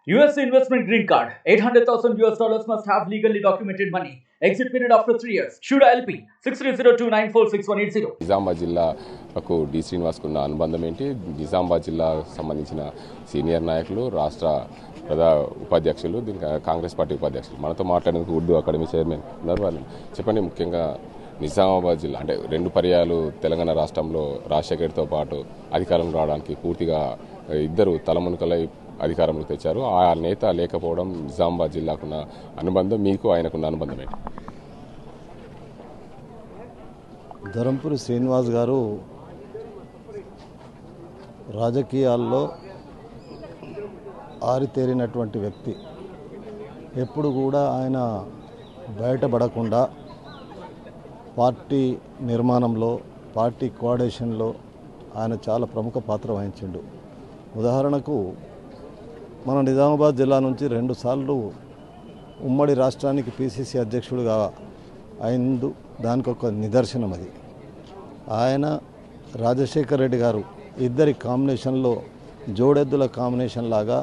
US investment green card. $800,000 must have legally documented money. Exit period after 3 years. Shuda LP 6302946180. Nizamabad జిల్లాకు D శ్రీనివాస్కు ఉన్న అనుబంధం ఏంటి? నిజామాబాద్ జిల్లాకు సంబంధించిన సీనియర్ నాయకులు, రాష్ట్ర ఉపాధ్యక్షులు, దీనికి కాంగ్రెస్ పార్టీ ఉపాధ్యక్షులు మనతో మాట్లాడేందుకు ఉర్దూ అకాడమీ చైర్మన్ ఉన్నారు. వాళ్ళు చెప్పండి, ముఖ్యంగా నిజామాబాద్ జిల్లా అంటే 2 పర్యాలు తెలంగాణ రాష్ట్రంలో రాజశేఖర్తో పాటు అధికారం రావడానికి పూర్తిగా ఇద్దరు తలమునకలై అధికారంలోకి తెచ్చారు. ఆ నేత లేకపోవడం నిజామాబాద్ జిల్లాకున్న అనుబంధం, మీకు ఆయనకున్న అనుబంధం ఏంటి? ధరంపురి శ్రీనివాస్ గారు రాజకీయాల్లో ఆరితేరినటువంటి వ్యక్తి. ఎప్పుడు కూడా ఆయన బయటపడకుండా పార్టీ నిర్మాణంలో, పార్టీ కోఆర్డినేషన్లో ఆయన చాలా ప్రముఖ పాత్ర వహించిండు. ఉదాహరణకు మన నిజామాబాద్ జిల్లా నుంచి 2 సార్లు ఉమ్మడి రాష్ట్రానికి పిసిసి అధ్యక్షుడిగా అయిండు. దానికి ఒక నిదర్శనం అది. ఆయన రాజశేఖర్ రెడ్డి గారు ఇద్దరి కాంబినేషన్లో జోడెద్దుల కాంబినేషన్ లాగా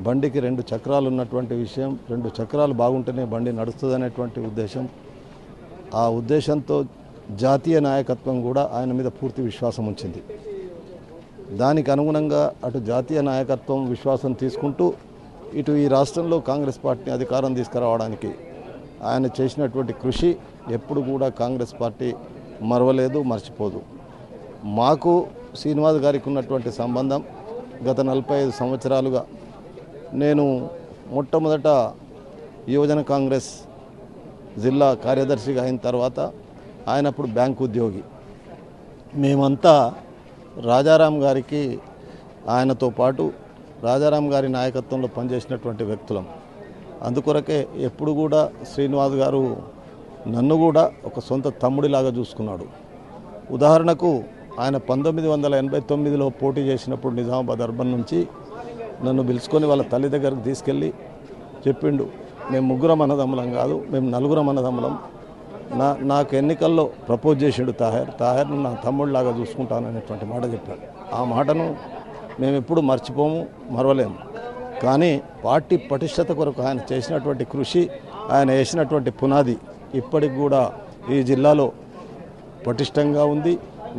బండికి 2 చక్రాలు ఉన్నటువంటి విషయం, 2 చక్రాలు బాగుంటేనే బండి నడుస్తుందనేటువంటి ఉద్దేశం. ఆ ఉద్దేశంతో జాతీయ నాయకత్వం కూడా ఆయన మీద పూర్తి విశ్వాసం ఉంచింది. దానికి అనుగుణంగా అటు జాతీయ నాయకత్వం విశ్వాసం తీసుకుంటూ ఇటు ఈ రాష్ట్రంలో కాంగ్రెస్ పార్టీని అధికారం తీసుకురావడానికి ఆయన చేసినటువంటి కృషి ఎప్పుడు కూడా కాంగ్రెస్ పార్టీ మరవలేదు, మర్చిపోదు. మాకు శ్రీనివాస్ గారికి ఉన్నటువంటి సంబంధం గత 45 సంవత్సరాలుగా, నేను మొట్టమొదట యువజన కాంగ్రెస్ జిల్లా కార్యదర్శిగా అయిన తర్వాత ఆయన అప్పుడు బ్యాంకు ఉద్యోగి. మేమంతా రాజారాం గారికి, ఆయనతో పాటు రాజారాం గారి నాయకత్వంలో పనిచేసినటువంటి వ్యక్తులం. అందుకొరకే ఎప్పుడు కూడా శ్రీనివాస్ గారు నన్ను కూడా ఒక సొంత తమ్ముడిలాగా చూసుకున్నాడు. ఉదాహరణకు ఆయన 1989లో పోటీ చేసినప్పుడు నిజామాబాద్ అర్బన్ నుంచి నన్ను పిలుచుకొని వాళ్ళ తల్లి దగ్గరకు తీసుకెళ్ళి చెప్పిండు, మేము 3 అన్నదమ్ములం కాదు, మేము 4 అన్నదమ్ములం. నాకు ఎన్నికల్లో ప్రపోజ్ చేసిండు తాహెర్ను నా తమ్ముడిలాగా చూసుకుంటాననేటువంటి మాట చెప్పాడు. ఆ మాటను మేము ఎప్పుడు మర్చిపోము, మరవలేము. కానీ పార్టీ పటిష్టత కొరకు ఆయన చేసినటువంటి కృషి, ఆయన వేసినటువంటి పునాది ఇప్పటికి కూడా ఈ జిల్లాలో పటిష్టంగా ఉంది,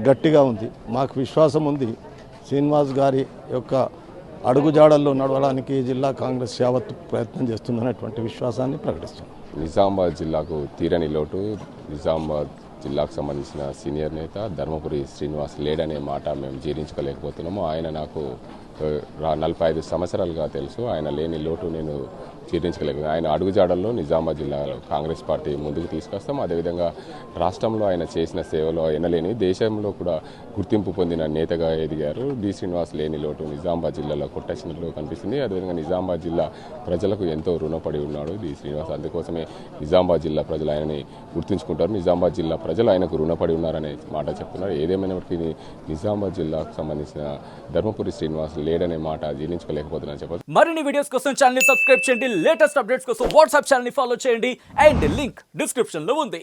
గట్టిగా ఉంది. మాకు విశ్వాసం ఉంది శ్రీనివాస్ గారి యొక్క అడుగుజాడల్లో నడవడానికి ఈ జిల్లా కాంగ్రెస్ యావత్తు ప్రయత్నం చేస్తుందనేటువంటి విశ్వాసాన్ని ప్రకటిస్తున్నాం. నిజామాబాద్ జిల్లాకు తీరని లోటు. నిజామాబాద్ జిల్లాకు సంబంధించిన సీనియర్ నేత ధర్మపురి శ్రీనివాస్ లేడనే మాట మేము జీర్ణించుకోలేకపోతున్నాము. ఆయన నాకు 45 సంవత్సరాలుగా తెలుసు. ఆయన లేని లోటు నేను జీర్ణించుకోలేకపోయాను. ఆయన అడుగుజాడల్లో నిజామాబాద్ జిల్లాలో కాంగ్రెస్ పార్టీ ముందుకు తీసుకొస్తాం. అదేవిధంగా రాష్ట్రంలో ఆయన చేసిన సేవలో ఎనలేని, దేశంలో కూడా గుర్తింపు పొందిన నేతగా ఎదిగారు. డి శ్రీనివాస్ లేని లోటు నిజామాబాద్ జిల్లాలో కొట్టేసినట్లు కనిపిస్తుంది. అదేవిధంగా నిజామాబాద్ జిల్లా ప్రజలకు ఎంతో రుణపడి ఉన్నాడు డి శ్రీనివాస్. అందుకోసమే నిజామాబాద్ జిల్లా ప్రజలు ఆయనని గుర్తుంచుకుంటారు. నిజామాబాద్ జిల్లా ప్రజలు ఆయనకు రుణపడి ఉన్నారనే మాట చెప్తున్నారు. ఏదేమైనప్పటికీ నిజామాబాద్ జిల్లాకు సంబంధించిన ధర్మపురి శ్రీనివాస్ లేడనే మాట జీర్ణించుకోలేకపోతున్నా చెప్పచ్చు. మరిన్ని వీడియోస్ కోసం ఛానల్ ని సబ్స్క్రైబ్ చేయండి. లేటెస్ట్ అప్డేట్స్ కోసం వాట్సాప్ ఛానల్ ని ఫాలో చేయండి. అండ్ లింక్ డిస్క్రిప్షన్ లో ఉంది.